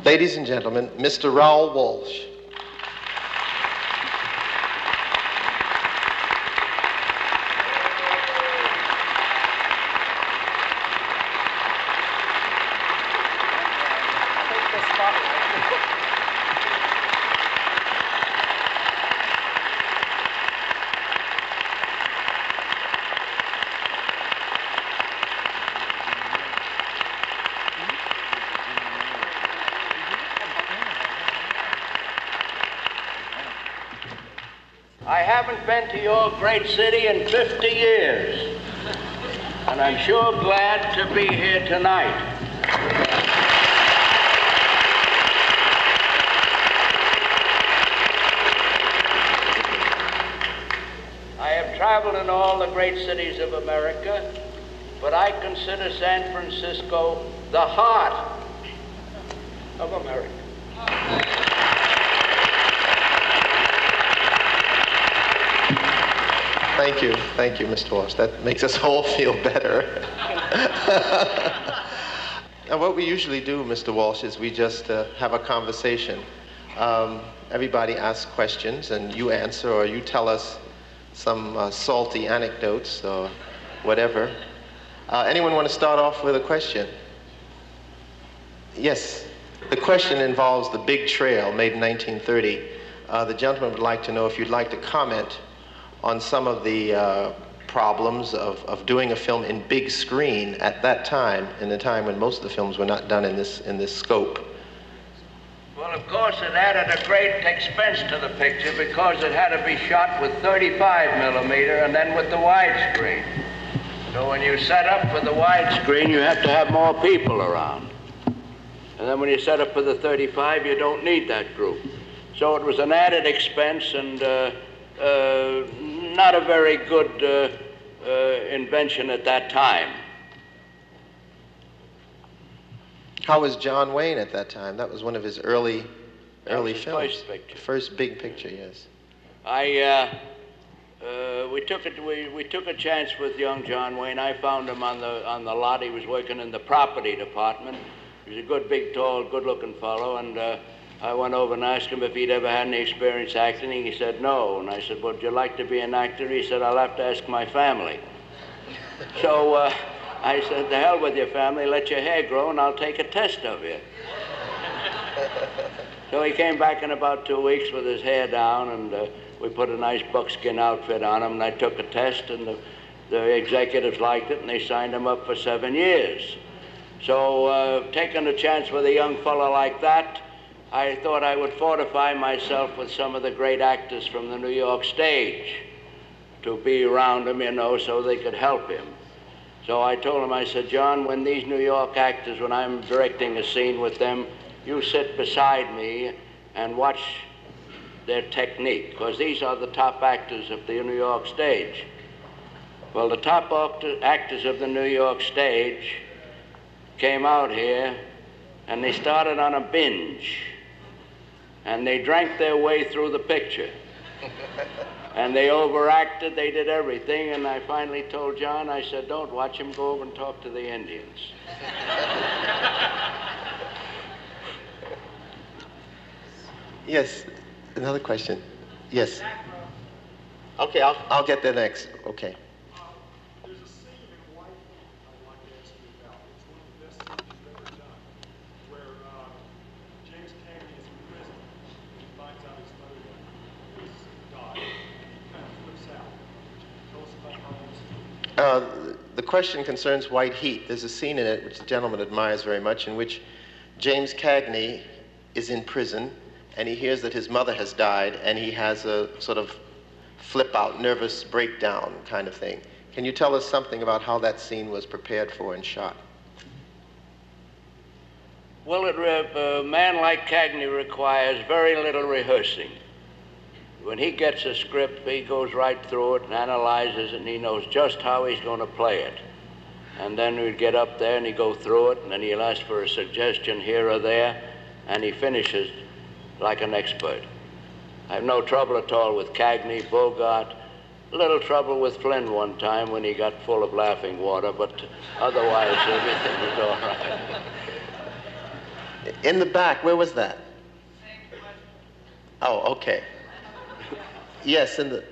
Ladies and gentlemen, Mr. Raoul Walsh. I haven't been to your great city in 50 years, and I'm sure glad to be here tonight. I have traveled in all the great cities of America, but I consider San Francisco the heart of America. Thank you, Mr. Walsh. That makes us all feel better. And what we usually do, Mr. Walsh, is we just have a conversation. Everybody asks questions, and you answer, or you tell us some salty anecdotes, or whatever. Anyone want to start off with a question? Yes. The question involves the Big Trail, made in 1930. The gentleman would like to know if you'd like to comment on some of the problems of doing a film in big screen at that time, in a time when most of the films were not done in this scope. Well, of course, it added a great expense to the picture because it had to be shot with 35 millimeter and then with the widescreen. So when you set up for the widescreen, you have to have more people around. And then when you set up for the 35, you don't need that group. So it was an added expense and not a very good invention at that time. How was John Wayne at that time? That was one of his early films. First picture. First big picture, yes. We took a chance with young John Wayne. I found him on the lot. He was working in the property department. He was a good, big, tall, good-looking fellow, and I went over and asked him if he'd ever had any experience acting. He said no. And I said, would you like to be an actor? He said, I'll have to ask my family. So I said, to hell with your family, let your hair grow and I'll take a test of you. So he came back in about 2 weeks with his hair down, and we put a nice buckskin outfit on him, and I took a test, and the executives liked it, and they signed him up for 7 years. So taking a chance with a young fellow like that, I thought I would fortify myself with some of the great actors from the New York stage to be around him, you know, so they could help him. So I told him, I said, John, when these New York actors, when I'm directing a scene with them, you sit beside me and watch their technique, because these are the top actors of the New York stage. Well, the top actors of the New York stage came out here, and they started on a binge. And they drank their way through the picture. And they overacted, they did everything, and I finally told John, I said, don't watch him, go over and talk to the Indians. Yes, another question. Yes. Okay, I'll get there next. Okay. There's a scene in White I'd like to ask you about. It's one of the best scenes you've ever done, where James Cagney is in prison. He finds out his mother has died. He kind of flips out. Tell us about how this. The question concerns White Heat. There's a scene in it which the gentleman admires very much, in which James Cagney is in prison, and he hears that his mother has died, and he has a sort of flip-out, nervous breakdown kind of thing. Can you tell us something about how that scene was prepared for and shot? Well, a man like Cagney requires very little rehearsing. When he gets a script, he goes right through it and analyzes it, and he knows just how he's going to play it. And then we'd get up there and he'd go through it, and then he'll ask for a suggestion here or there, and he finishes like an expert. I have no trouble at all with Cagney, Bogart. A little trouble with Flynn one time when he got full of laughing water, but otherwise everything was all right. In the back, where was that? Oh, okay. Yes, in the...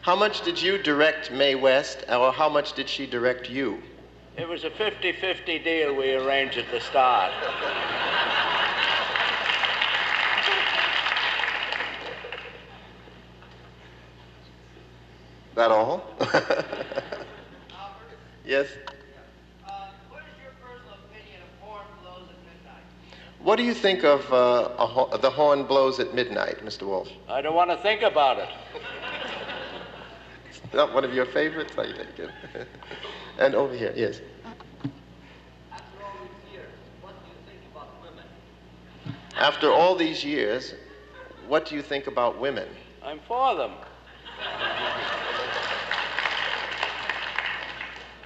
How much did you direct Mae West, or how much did she direct you? It was a 50-50 deal we arranged at the start. That all? Yes? What is your personal opinion of Horn Blows at Midnight? What do you think of The Horn Blows at Midnight, Mr. Walsh? I don't want to think about it. Not one of your favorites? I take it. And over here, yes. After all these years, what do you think about women? After all these years, what do you think about women? I'm for them.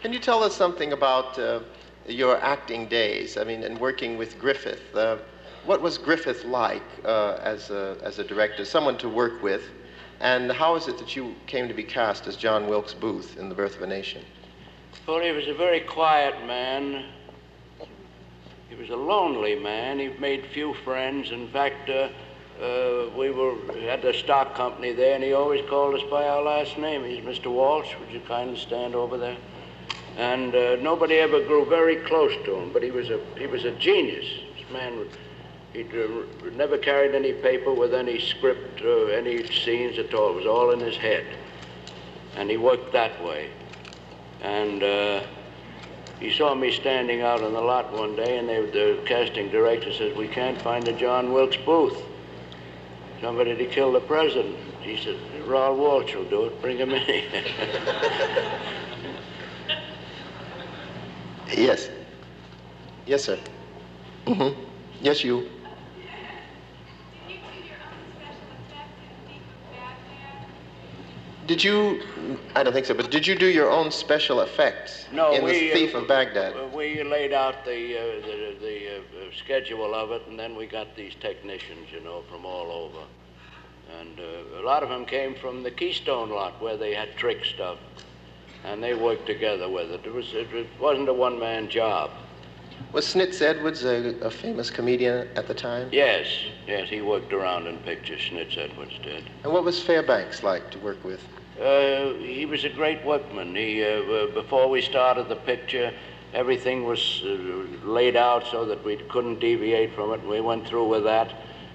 Can you tell us something about your acting days? I mean, and working with Griffith. What was Griffith like as a director, someone to work with? And how is it that you came to be cast as John Wilkes Booth in The Birth of a Nation? Well, he was a very quiet man. He was a lonely man. He made few friends. In fact, we had the stock company there, and he always called us by our last name. He's Mr. Walsh. Would you kindly stand over there? And nobody ever grew very close to him, but he was a genius. This man he'd never carried any paper with any script or any scenes at all. It was all in his head. And he worked that way. And he saw me standing out on the lot one day, and the casting director says, "We can't find a John Wilkes Booth. Somebody to kill the president." He said, "Raoul Walsh will do it. Bring him in." Yes. Yes, sir. Mm-hmm. Yes, you. Did you do your own special effects in Thief of Baghdad? Did you, I don't think so, but did you do your own special effects in The Thief of Baghdad? We laid out the schedule of it, and then we got these technicians, from all over. And a lot of them came from the Keystone lot, where they had trick stuff, and they worked together with it. It wasn't a one-man job. Was Snitz Edwards a famous comedian at the time? Yes, he worked around in pictures, Snitz Edwards did. And what was Fairbanks like to work with? He was a great workman. Before we started the picture, everything was laid out so that we couldn't deviate from it. We went through with that,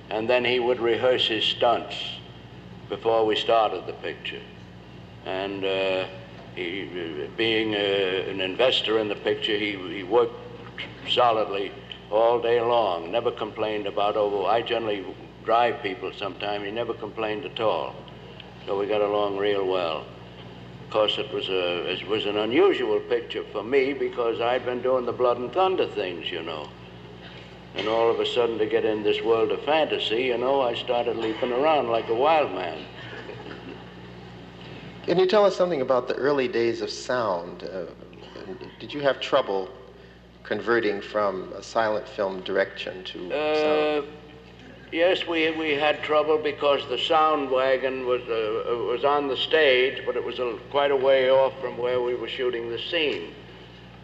and then he would rehearse his stunts before we started the picture. And being an investor in the picture, he worked solidly all day long, never complained about I generally drive people sometime. He never complained at all. So we got along real well. Of course, it was an unusual picture for me because I'd been doing the blood and thunder things, And all of a sudden to get in this world of fantasy, I started leaping around like a wild man. Can you tell us something about the early days of sound? Did you have trouble converting from a silent film direction to sound? Yes, we had trouble because the sound wagon was on the stage, but it was quite a way off from where we were shooting the scene.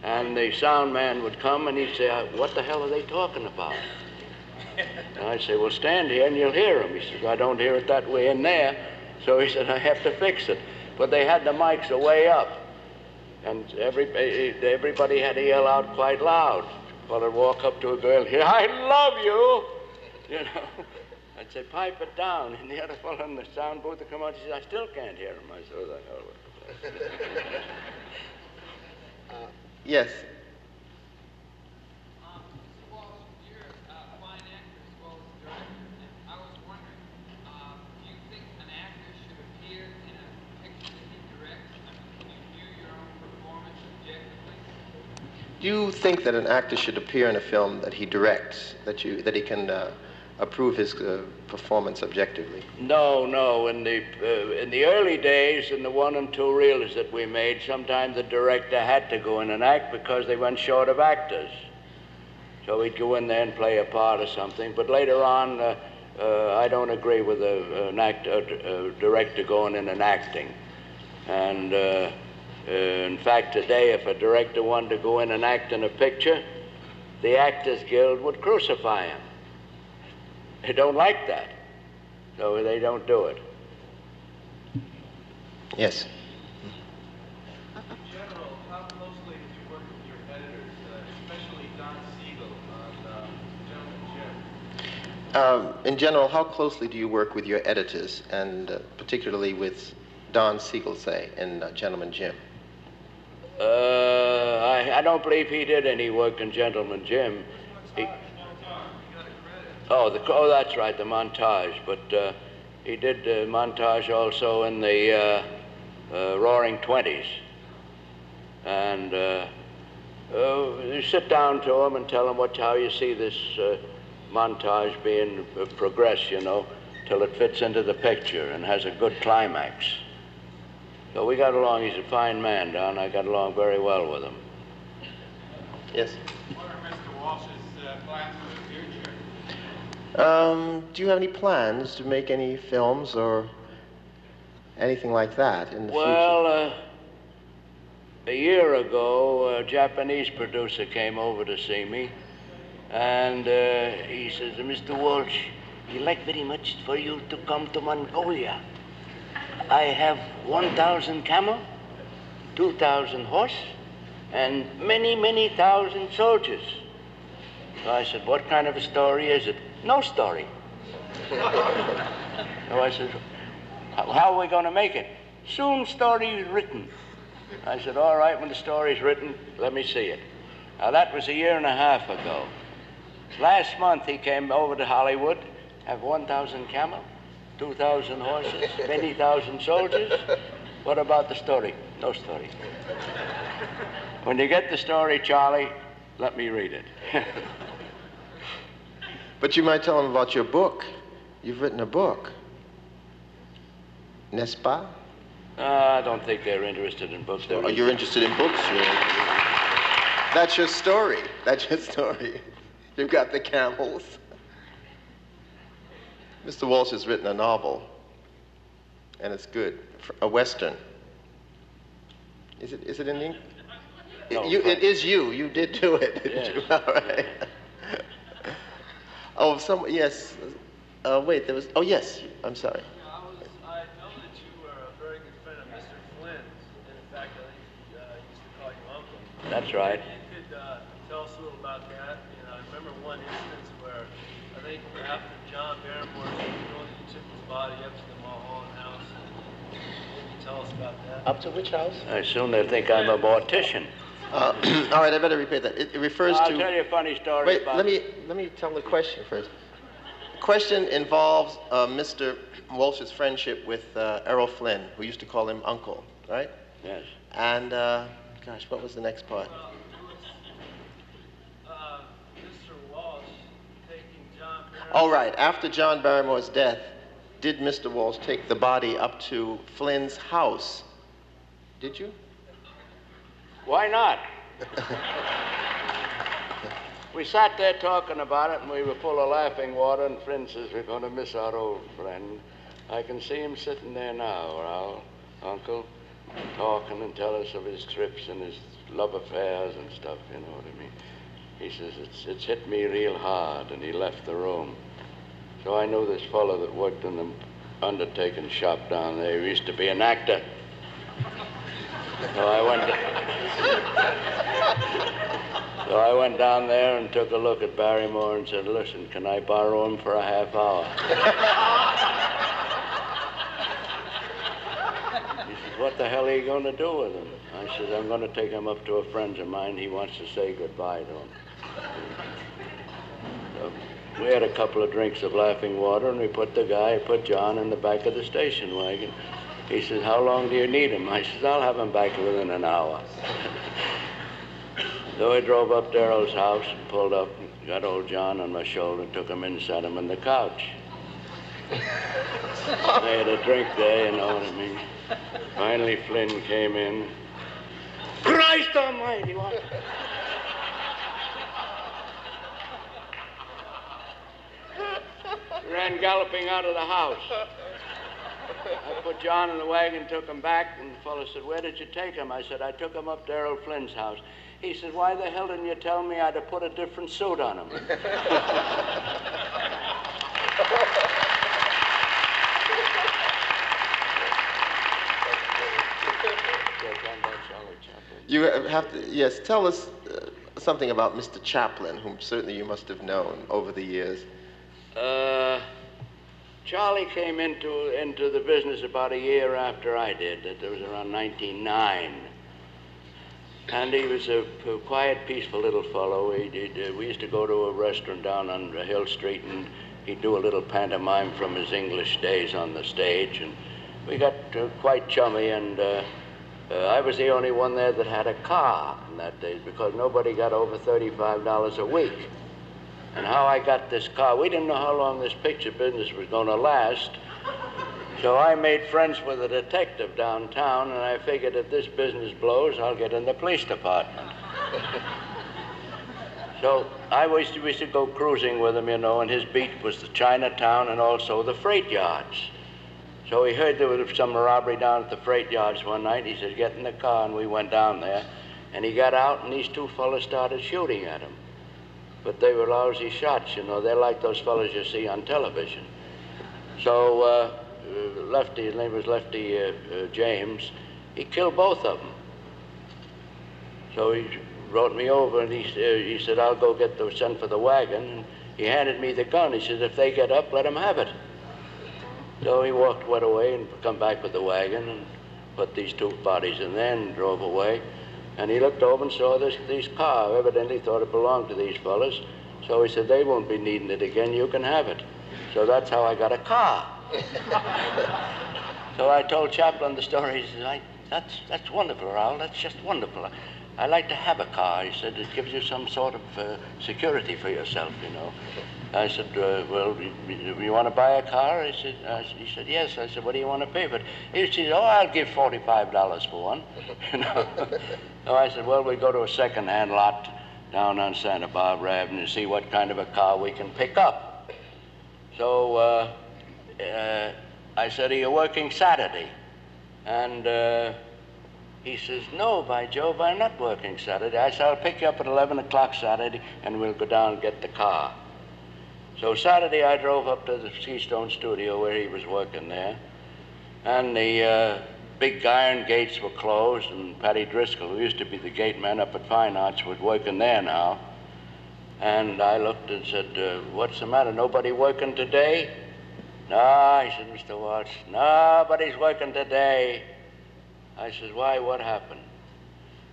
And the sound man would come and he'd say, "What the hell are they talking about?" And I'd say, "Well, stand here and you'll hear them." He says, "I don't hear it that way in there." So he said, "I have to fix it." But they had the mics way up. And everybody had to yell out quite loud. Well, I'd walk up to a girl, "I love you!" I'd say, "Pipe it down." And the other fellow in the sound booth would come out, he said, "I still can't hear him." I said, "Oh, the hell with it." Yes. Mr. Walsh, you're a fine actor as well as a director, and I was wondering, do you think an actor should appear in a picture that he directs? I mean, can you view your own performance objectively? Do you think that an actor should appear in a film that he directs, that he can approve his performance objectively? No. In the early days, in the 1 and 2 reels that we made, sometimes the director had to go in and act because they went short of actors. So he'd go in there and play a part or something. But later on, I don't agree with a director going in and acting. And In fact, today, if a director wanted to go in and act in a picture, the Actors Guild would crucify him. They don't like that, so they don't do it. Yes. In general, how closely did you work with your editors, especially Don Siegel on Gentleman Jim? In general, how closely do you work with your editors, and particularly with Don Siegel, say, in Gentleman Jim? I don't believe he did any work in Gentleman Jim. Oh, that's right, the montage. But he did the montage also in the Roaring Twenties. And you sit down to him and tell him how you see this montage being progressed, you know, till it fits into the picture and has a good climax. So we got along. He's a fine man, Don. I got along very well with him. Yes. What are Mr. Walsh's plans for the future? Do you have any plans to make any films or anything like that in the future? Well, a year ago, a Japanese producer came over to see me, and he says, Mr. Walsh, we'd like very much for you to come to Mongolia. I have 1,000 camel, 2,000 horse, and many, many thousand soldiers. So I said, what kind of a story is it? No story. So I said, how are we going to make it? Soon story is written. I said, all right, when the story's written, let me see it. Now, that was a year and a half ago. Last month, he came over to Hollywood, have 1,000 camel, 2,000 horses, many thousand soldiers. What about the story? No story. When you get the story, Charlie, let me read it. But you might tell them about your book. You've written a book. N'est-ce pas? I don't think they're interested in books. Oh, you're interested in books? That's your story. That's your story. You've got the camels. Mr. Walsh has written a novel, and it's good. A Western. Is it in English? No, It is you. You did do it, didn't Yes. you? All right. Yes. Wait, there was, oh, yes. I'm sorry. I know that you were a very good friend of Mr. Flynn's, and in fact, I think he used to call you Uncle. That's right. If you could tell us a little about that. You know, I remember one instance where I think after John Barrymore took his body up to the Mulholland House, and maybe tell us about that. Up to which house? I assume they think I'm a mortician. All right, I better repeat that. It refers I'll to... tell you a funny story Wait, about... let me tell the question first. The question involves Mr. Walsh's friendship with Errol Flynn, who used to call him Uncle, right? Yes. And, gosh, what was the next part? Well, it was Mr. Walsh taking John Barrymore. All right, after John Barrymore's death, did Mr. Walsh take the body up to Flynn's house? Did you? Why not? We sat there talking about it, and we were full of laughing water, and Flynn says, we're going to miss our old friend. I can see him sitting there now, our Uncle, talking and telling us of his trips and his love affairs and stuff, you know what I mean? He says, it's hit me real hard, and he left the room. So I knew this fellow that worked in the undertaking shop down there. He used to be an actor. So I went down there and took a look at Barrymore and said, listen, can I borrow him for a half hour? He said, what the hell are you going to do with him? I said, I'm going to take him up to a friend of mine. He wants to say goodbye to him. So we had a couple of drinks of laughing water, and we put John in the back of the station wagon. He says, how long do you need him? I says, I'll have him back within an hour. So I drove up to Errol's house and pulled up, and got old John on my shoulder, took him in, sat him on the couch. I had a drink there, you know what I mean. Finally, Flynn came in. Christ almighty, what? Ran galloping out of the house. I put John in the wagon, took him back, and the fellow said, "Where did you take him?" I said, "I took him up to Errol Flynn's house." He said, "Why the hell didn't you tell me I'd have put a different suit on him?" You have to, yes, tell us something about Mr. Chaplin, whom certainly you must have known over the years. Charlie came into the business about a year after I did. It was around 1909. And he was a quiet, peaceful little fellow. We used to go to a restaurant down on Hill Street, and he'd do a little pantomime from his English days on the stage. And we got quite chummy, and I was the only one there that had a car in that days because nobody got over $35 a week. And how I got this car, we didn't know how long this picture business was going to last. So I made friends with a detective downtown, and I figured if this business blows, I'll get in the police department. So we used to go cruising with him, you know, and his beat was the Chinatown and also the freight yards. So he heard there was some robbery down at the freight yards one night. He said, "Get in the car," and we went down there. And he got out, and these two fellas started shooting at him. But they were lousy shots, you know. They're like those fellas you see on television. So Lefty, his name was Lefty James, he killed both of them. So he wrote me over, and he said, "I'll go send for the wagon." And he handed me the gun. He said, "If they get up, let them have it." So he went away and come back with the wagon and put these two bodies in there and drove away. And he looked over and saw this car. Evidently thought it belonged to these fellas. So he said, "They won't be needing it again. You can have it." So that's how I got a car. So I told Chaplin the story. He said, "That's wonderful, Raoul. That's just wonderful. I like to have a car." He said, "It gives you some sort of security for yourself, you know." I said, "Well, you want to buy a car?" He said, "Yes." I said, "What do you want to pay for it?" He said, "Oh, I'll give $45 for one." You know. So I said, "Well, we'll go to a second-hand lot down on Santa Barbara Avenue and see what kind of a car we can pick up." So I said, "Are you working Saturday?" And he says, "No, by Jove, I'm not working Saturday." I said, "I'll pick you up at 11 o'clock Saturday, and we'll go down and get the car." So Saturday, I drove up to the Keystone studio where he was working there, and the big iron gates were closed, and Patty Driscoll, who used to be the gate man up at Fine Arts, was working there now. And I looked and said, "What's the matter? Nobody working today?" "No," he said, "Mr. Walsh, nobody's working today." I said, "Why, what happened?"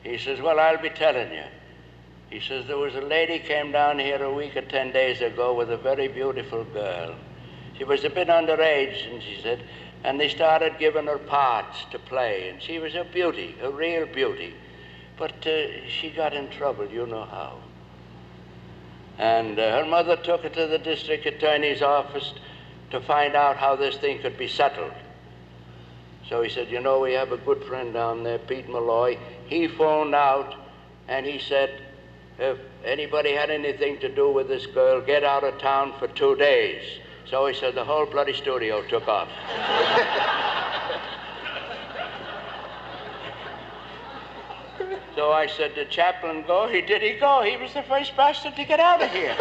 He says, "Well, I'll be telling you." He says, "There was a lady came down here a week or 10 days ago with a very beautiful girl. She was a bit underage," and she said, "and they started giving her parts to play, and she was a beauty, a real beauty. But she got in trouble, you know how. And her mother took her to the district attorney's office to find out how this thing could be settled. So he said, you know, we have a good friend down there, Pete Malloy. He phoned out, and he said, if anybody had anything to do with this girl, get out of town for 2 days. So he said the whole bloody studio took off. So I said, did Chaplin go? Did he go? He was the first bastard to get out of here.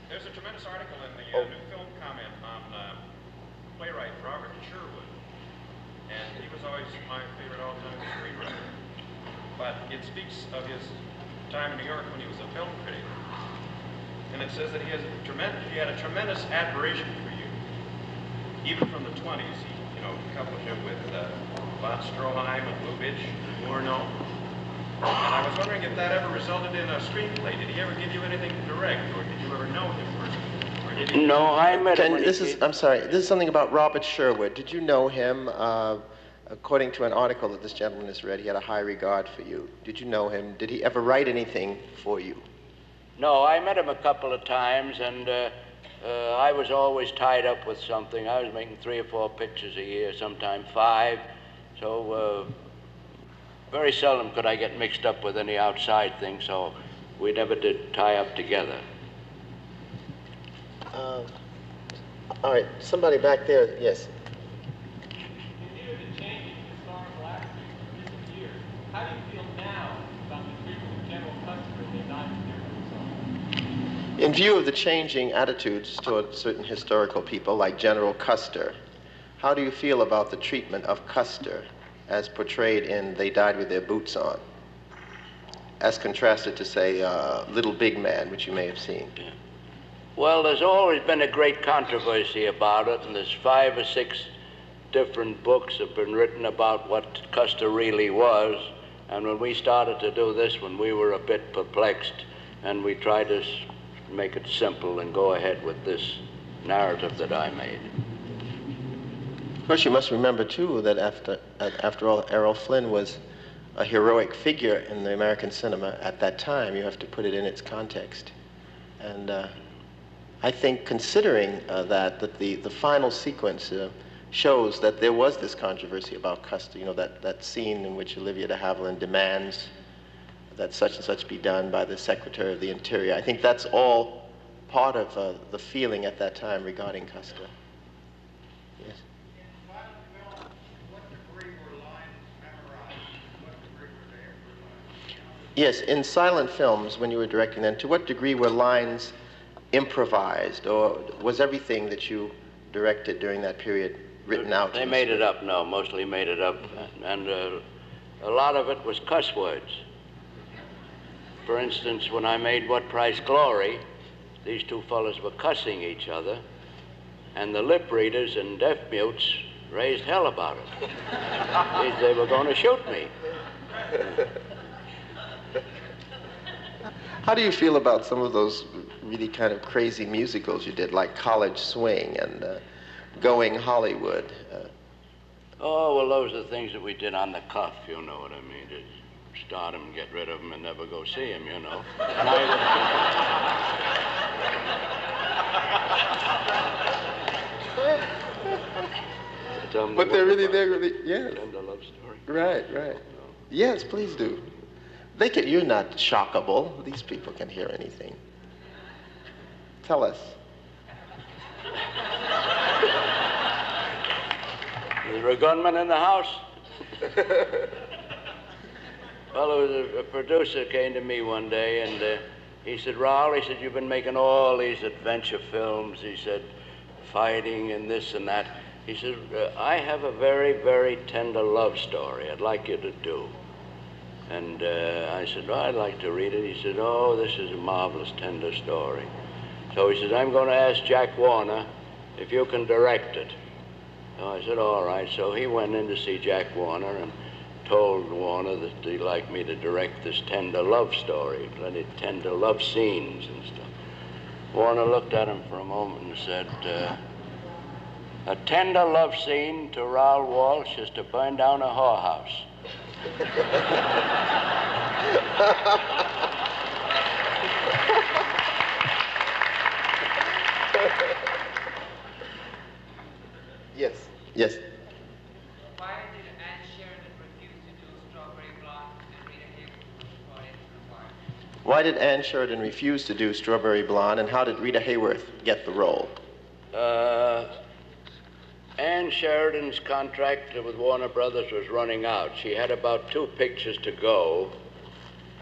There's a tremendous article in the New Film Comment on playwright Robert Sherwood, and he was always my favorite all-time screenwriter. But it speaks of his time in New York when he was a film critic, and it says that he had a tremendous admiration for you, even from the 20s. He, coupled you with Von Stroheim and Lubitsch, Murnau. And I was wondering if that ever resulted in a screenplay. Did he ever give you anything to direct, or did you ever know him personally? Or did he... No, I met him. I'm sorry. This is something about Robert Sherwood. Did you know him? According to an article that this gentleman has read, he had a high regard for you. Did you know him? Did he ever write anything for you? No, I met him a couple of times, and I was always tied up with something. I was making 3 or 4 pictures a year, sometimes 5. So very seldom could I get mixed up with any outside thing, so we never did tie up together. All right, somebody back there, yes. In view of the changing historical aspects of recent years, how do you feel now about the treatment of General Custer as they died in their own? In view of the changing attitudes toward certain historical people like General Custer, how do you feel about the treatment of Custer as portrayed in They Died with Their Boots On, as contrasted to, say, Little Big Man, which you may have seen? Well, there's always been a great controversy about it, and there's 5 or 6 different books have been written about what Custer really was. And when we started to do this one, we were a bit perplexed, and we tried to make it simple and go ahead with this narrative that I made. Of course, you must remember, too, that after all, Errol Flynn was a heroic figure in the American cinema at that time. You have to put it in its context. And I think considering that the final sequence shows that there was this controversy about Custer, you know, that scene in which Olivia de Havilland demands that such and such be done by the Secretary of the Interior. I think that's all part of the feeling at that time regarding Custer. Yes. In silent film, what degree were lines memorized? What degree were they improvised? Yes, in silent films, when you were directing them, to what degree were lines improvised, or was everything that you directed during that period written out? They made it up, no, mostly made it up, and a lot of it was cuss words. For instance, when I made What Price Glory, these two fellows were cussing each other, and the lip readers and deaf mutes raised hell about it. They were going to shoot me. How do you feel about some of those really kind of crazy musicals you did, like College Swing and Going Hollywood? Oh, well, those are things that we did on the cuff, you know what I mean. To start them, get rid of them, and never go see them, you know. But they're really, yes. Tender love story. Right. Yes, please do. You're not shockable. These people can hear anything. Tell us. Is there a gunman in the house? Well, it was a producer came to me one day, and he said, Raoul, he said, you've been making all these adventure films. He said, fighting and this and that. He said, I have a very, very tender love story I'd like you to do. And I said, well, I'd like to read it. He said, oh, this is a marvelous, tender story. So he said, I'm going to ask Jack Warner if you can direct it. So I said, all right. So he went in to see Jack Warner and told Warner that he'd like me to direct this tender love story, plenty tender love scenes and stuff. Warner looked at him for a moment and said, a tender love scene to Raoul Walsh is to burn down a whorehouse. Yes. Why did Anne Sheridan refuse to do Strawberry Blonde and Rita Hayworth brought into the part? Why did Anne Sheridan refuse to do Strawberry Blonde, and how did Rita Hayworth get the role? Anne Sheridan's contract with Warner Brothers was running out. She had about 2 pictures to go,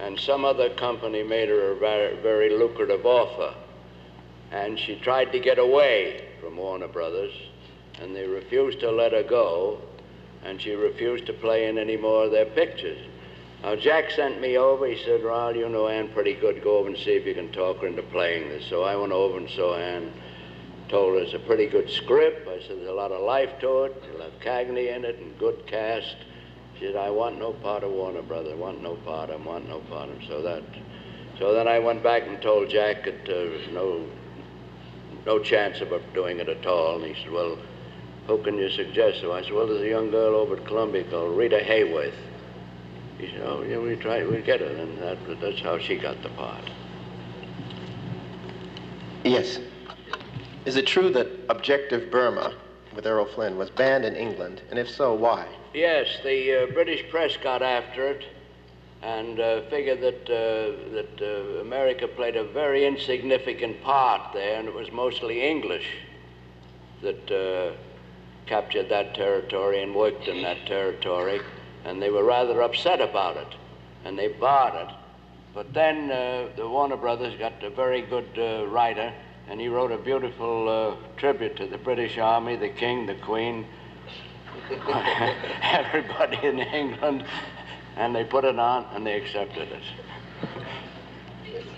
and some other company made her a very, very lucrative offer. And she tried to get away from Warner Brothers, and they refused to let her go, and she refused to play in any more of their pictures. Now, Jack sent me over. He said, Raoul, you know Anne pretty good. Go over and see if you can talk her into playing this. So I went over and saw Anne. Told her it's a pretty good script. I said, there's a lot of life to it. You'll have Cagney in it and good cast. She said, I want no part of Warner Brothers. I want no part of him. So then I went back and told Jack that there was no chance of her doing it at all. And he said, well, who can you suggest? So I said, well, there's a young girl over at Columbia called Rita Hayworth. He said, oh, yeah, we'll get her. And that's how she got the part. Yes. Is it true that Objective Burma, with Errol Flynn was banned in England, and if so, why? Yes, the British press got after it and figured that America played a very insignificant part there, and it was mostly English that captured that territory and worked in that territory, and they were rather upset about it, and they barred it. But then the Warner Brothers got a very good writer, and he wrote a beautiful tribute to the British Army, the King, the Queen, everybody in England, and they put it on, and they accepted it. This is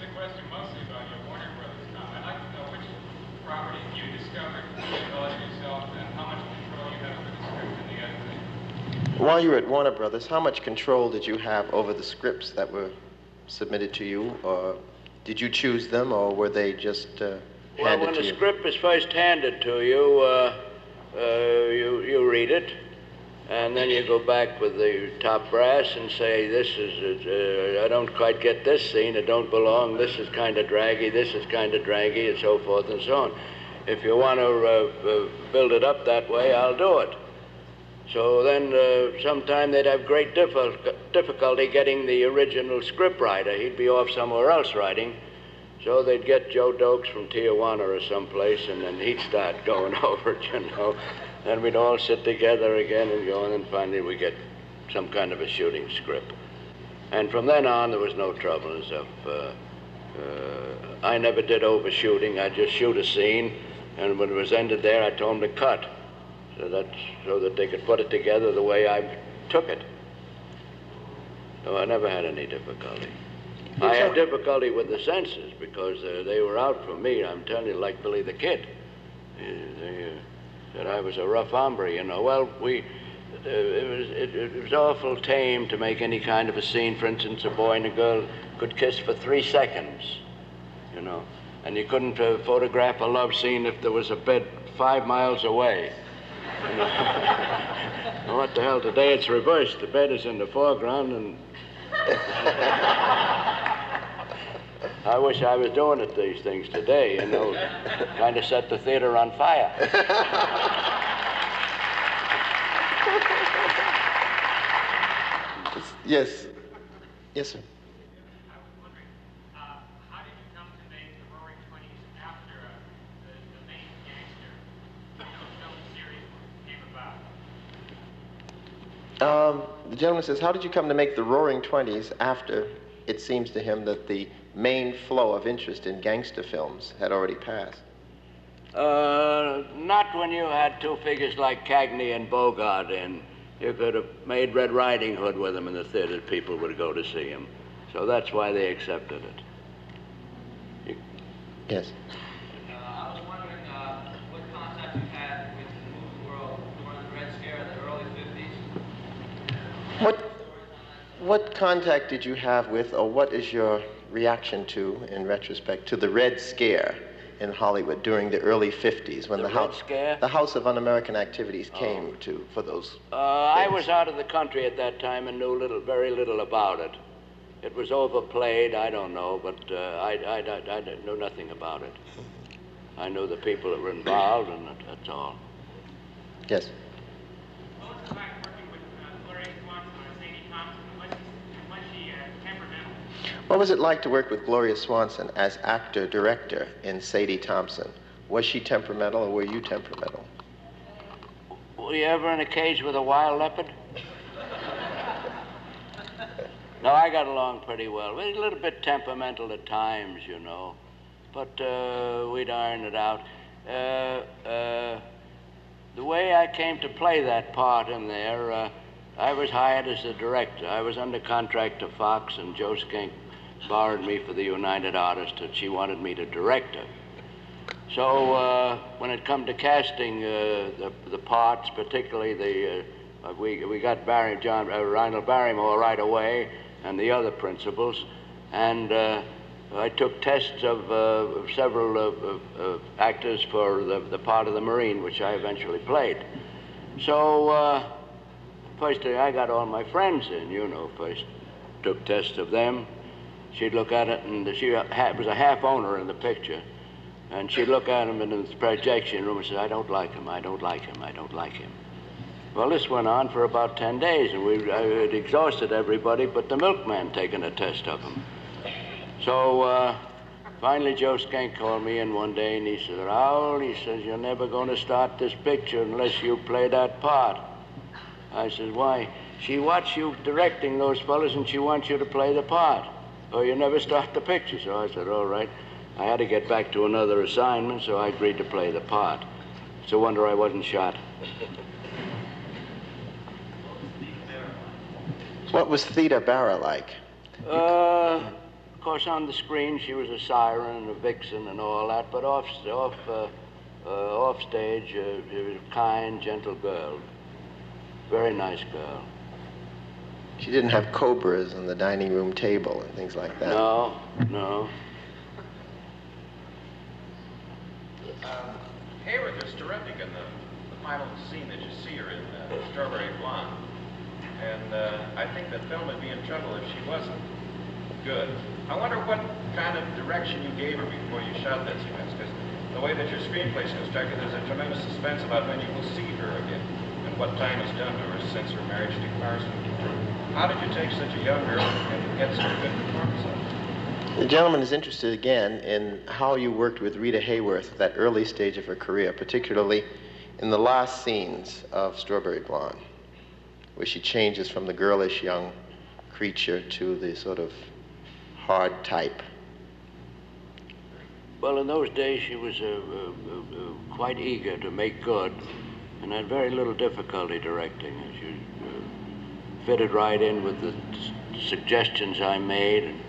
a question mostly about your Warner Brothers time. I'd like to know which property you discovered yourself and how much control you have over the script and the editing. While you were at Warner Brothers, how much control did you have over the scripts that were submitted to you? Or did you choose them, or were they just handed to you? Well, when the script is first handed to you, you read it, and then you go back with the top brass and say, this is, I don't quite get this scene, it don't belong, this is kind of draggy, this is kind of draggy, and so forth and so on. If you want to build it up that way, I'll do it. So then sometime they'd have great difficulty getting the original scriptwriter. He'd be off somewhere else writing. So they'd get Joe Dokes from Tijuana or someplace, and then he'd start going over it, you know. And we'd all sit together again and go, and then finally we get some kind of a shooting script. And from then on, there was no trouble and stuff. I never did overshooting. I'd just shoot a scene, and when it was ended there, I told them to cut. So that they could put it together the way I took it. So I never had any difficulty. I had difficulty with the censors because they were out for me. I'm telling you, like Billy the Kid. They said I was a rough hombre, you know. Well, it was awful tame to make any kind of a scene. For instance, a boy and a girl could kiss for 3 seconds, you know. And you couldn't photograph a love scene if there was a bed 5 miles away. You know. What the hell, today it's reversed. The bed is in the foreground, and I wish I was doing it these things today, you know, kind of set the theater on fire. Yes. Yes, sir. I was wondering, how did you come to make the Roaring Twenties after the main gangster film series came about? The gentleman says, how did you come to make the Roaring Twenties after it seems to him that the main flow of interest in gangster films had already passed? Not when you had two figures like Cagney and Bogart in. You could have made Red Riding Hood with them in the theater. People would go to see him. So that's why they accepted it. Yes. I was wondering what contact you had with the movie world during the Red Scare in the early 50s. What contact did you have with, or what is your reaction to, in retrospect, to the Red Scare in Hollywood during the early 50s when the House of Un-American Activities came for those? I was out of the country at that time and knew very little about it. It was overplayed, I don't know, but I knew nothing about it. I knew the people that were involved, and that's all. Yes. What was it like working with Gloria Swanson or Sadie Thompson? Was she temperamental? What was it like to work with Gloria Swanson as actor-director in Sadie Thompson? Was she temperamental, or were you temperamental? Were you ever in a cage with a wild leopard? No, I got along pretty well. We were a little bit temperamental at times, you know, but we'd iron it out. The way I came to play that part in there, I was hired as the director. I was under contract to Fox, and Joe Skink borrowed me for the United Artists, and she wanted me to direct her. So when it come to casting the parts, particularly we got Reinhold Barrymore right away, and the other principals, and I took tests of several actors for the part of the Marine, which I eventually played. So first I got all my friends in, you know, first took tests of them. She'd look at it, and she was a half owner in the picture. And she'd look at him in the projection room and say, I don't like him, I don't like him, I don't like him. Well, this went on for about 10 days, and I had exhausted everybody but the milkman taking a test of him. So finally Joe Skank called me in one day, and he said, Raoul, he says, you're never going to start this picture unless you play that part. I said, why? She watched you directing those fellas, and she wants you to play the part, or you never start the picture. So I said, all right. I had to get back to another assignment, so I agreed to play the part. It's a wonder I wasn't shot. What was Theda Barra like? Of course, on the screen, she was a siren and a vixen and all that, but off stage, she was a kind, gentle girl. Very nice girl. She didn't have cobras on the dining room table and things like that. No, no. Hayworth is terrific in the final scene that you see her in Strawberry Blonde. And I think the film would be in trouble if she wasn't good. I wonder what kind of direction you gave her before you shot that sequence, because the way that your screenplay is constructed, there's a tremendous suspense about when you will see her again and what time has done to her since her marriage to Carson. How did you take such a young girl and get such a good performance of her? The gentleman is interested again in how you worked with Rita Hayworth at that early stage of her career, particularly in the last scenes of Strawberry Blonde, where she changes from the girlish young creature to the sort of hard type. Well, in those days, she was quite eager to make good and had very little difficulty directing. She fitted right in with the suggestions I made and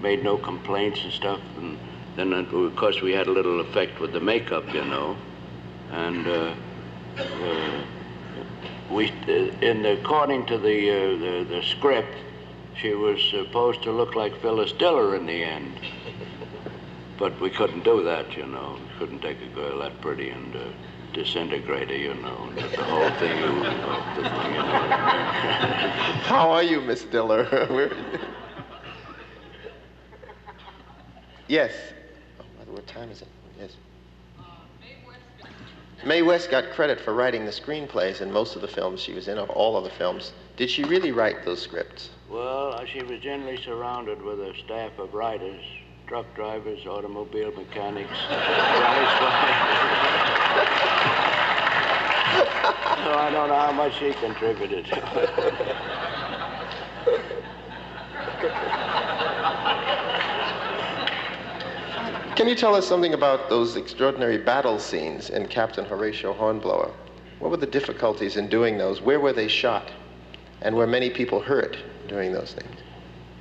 made no complaints and stuff. And then, of course, we had a little effect with the makeup, you know. And according to the script, she was supposed to look like Phyllis Diller in the end. But we couldn't do that, you know. We couldn't take a girl that pretty and disintegrate her, you know. The whole thing, you know. How are you, Miss Diller? Yes. Oh, what time is it? Yes. Mae West got credit for writing the screenplays in most of the films she was in, of all of the films. Did she really write those scripts? Well, she was generally surrounded with a staff of writers, truck drivers, automobile mechanics, so I don't know how much she contributed. Can you tell us something about those extraordinary battle scenes in Captain Horatio Hornblower? What were the difficulties in doing those? Where were they shot? And were many people hurt doing those things?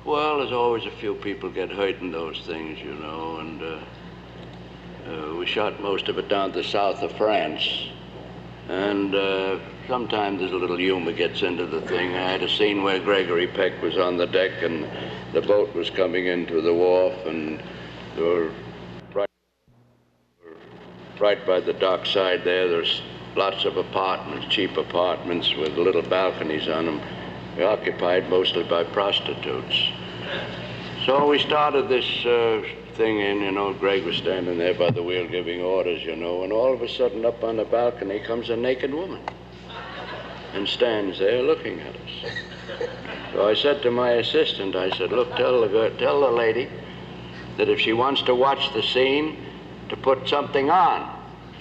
Well, there's always a few people get hurt in those things, you know, and we shot most of it down to the south of France. And sometimes there's a little humor gets into the thing. I had a scene where Gregory Peck was on the deck and the boat was coming into the wharf, and there were right by the dock side there's lots of apartments, cheap apartments with little balconies on them, occupied mostly by prostitutes. So we started this thing in, you know, Greg was standing there by the wheel giving orders, you know, and all of a sudden up on the balcony comes a naked woman and stands there looking at us. So I said to my assistant, I said, look, tell the lady that if she wants to watch the scene, to put something on.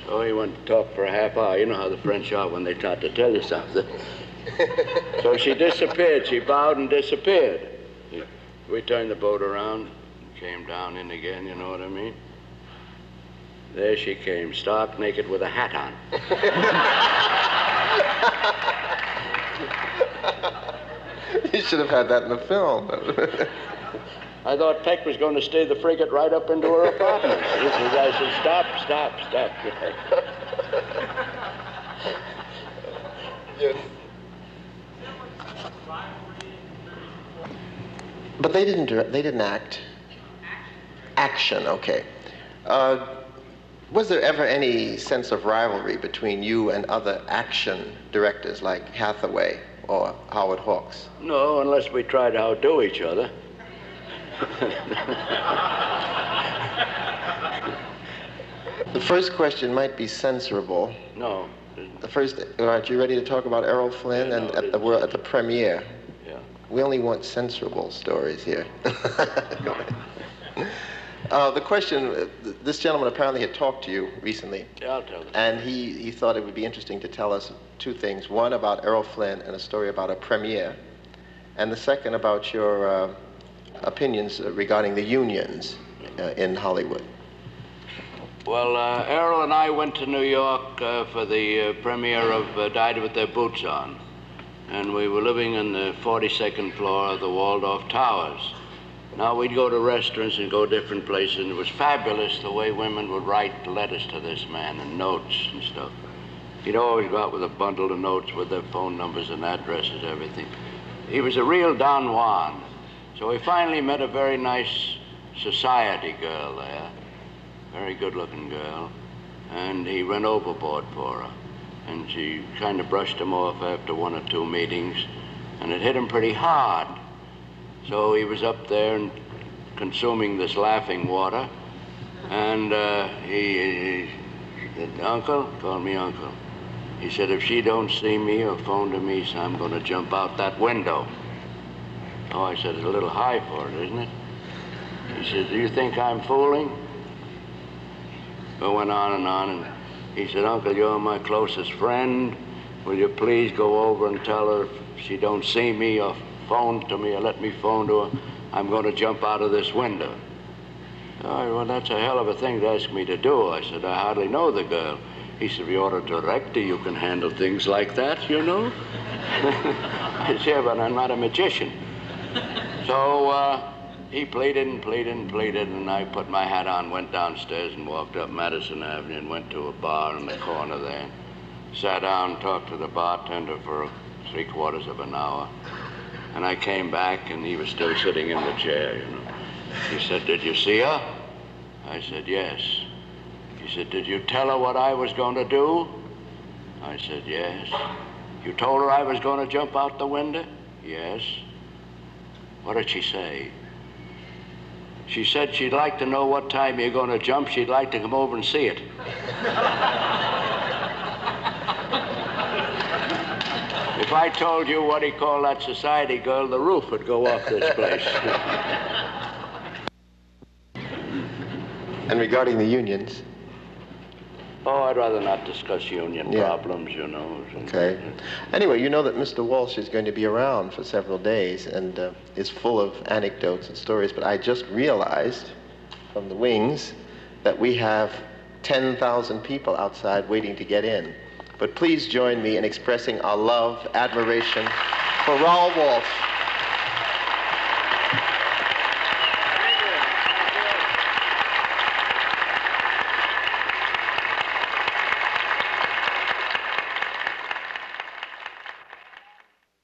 So he went to talk for a half hour. You know how the French are when they start to tell you something. So she disappeared. She bowed and disappeared. We turned the boat around, came down in again, you know what I mean? There she came, stark naked with a hat on. You should have had that in the film. I thought Peck was going to steer the frigate right up into her apartment. I said, stop. Yes. But they didn't act. Action, okay. Was there ever any sense of rivalry between you and other action directors like Hathaway or Howard Hawks? No, unless we tried to outdo each other. The first question might be censorable. No. The first, aren't you ready to talk about Errol Flynn and at the premiere? Yeah. We only want censorable stories here. Go ahead. The question, this gentleman apparently had talked to you recently. Yeah, I'll tell you. And he thought it would be interesting to tell us two things. One about Errol Flynn and a story about a premiere. And the second about your opinions regarding the unions in Hollywood. Well, Errol and I went to New York for the premiere of Died With Their Boots On. And we were living on the 42nd floor of the Waldorf Towers. Now, we'd go to restaurants and go different places, and it was fabulous the way women would write letters to this man and notes and stuff. He'd always go out with a bundle of notes with their phone numbers and addresses, everything. He was a real Don Juan. So we finally met a very nice society girl there, very good-looking girl, and he went overboard for her. And she kind of brushed him off after one or two meetings, and it hit him pretty hard. So he was up there and consuming this laughing water, and he said, "Uncle," called me uncle. He said, "If she don't see me or phone to me, so I'm going to jump out that window." Oh, I said, "It's a little high for it, isn't it?" He said, "Do you think I'm fooling?" We went on, and he said, "Uncle, you're my closest friend. Will you please go over and tell her if she don't see me or phone to me or let me phone to her, I'm going to jump out of this window." Oh, well, that's a hell of a thing to ask me to do. I said, "I hardly know the girl." He said, "You're a director. You can handle things like that, you know." I said, "Yeah, but I'm not a magician." So he pleaded and pleaded and pleaded, and I put my hat on, went downstairs and walked up Madison Avenue and went to a bar in the corner there. Sat down and talked to the bartender for 3/4 of an hour. And I came back, and he was still sitting in the chair, you know. He said, "Did you see her?" I said, "Yes." He said, "Did you tell her what I was going to do?" I said, "Yes." "You told her I was going to jump out the window?" "Yes." "What did she say?" "She said she'd like to know what time you're going to jump. She'd like to come over and see it." If I told you what he called that society girl, the roof would go off this place. And regarding the unions? Oh, I'd rather not discuss union problems, you know. Okay. Anyway, you know that Mr. Walsh is going to be around for several days and is full of anecdotes and stories, but I just realized from the wings that we have 10,000 people outside waiting to get in. But please join me in expressing our love, admiration for Raoul Walsh.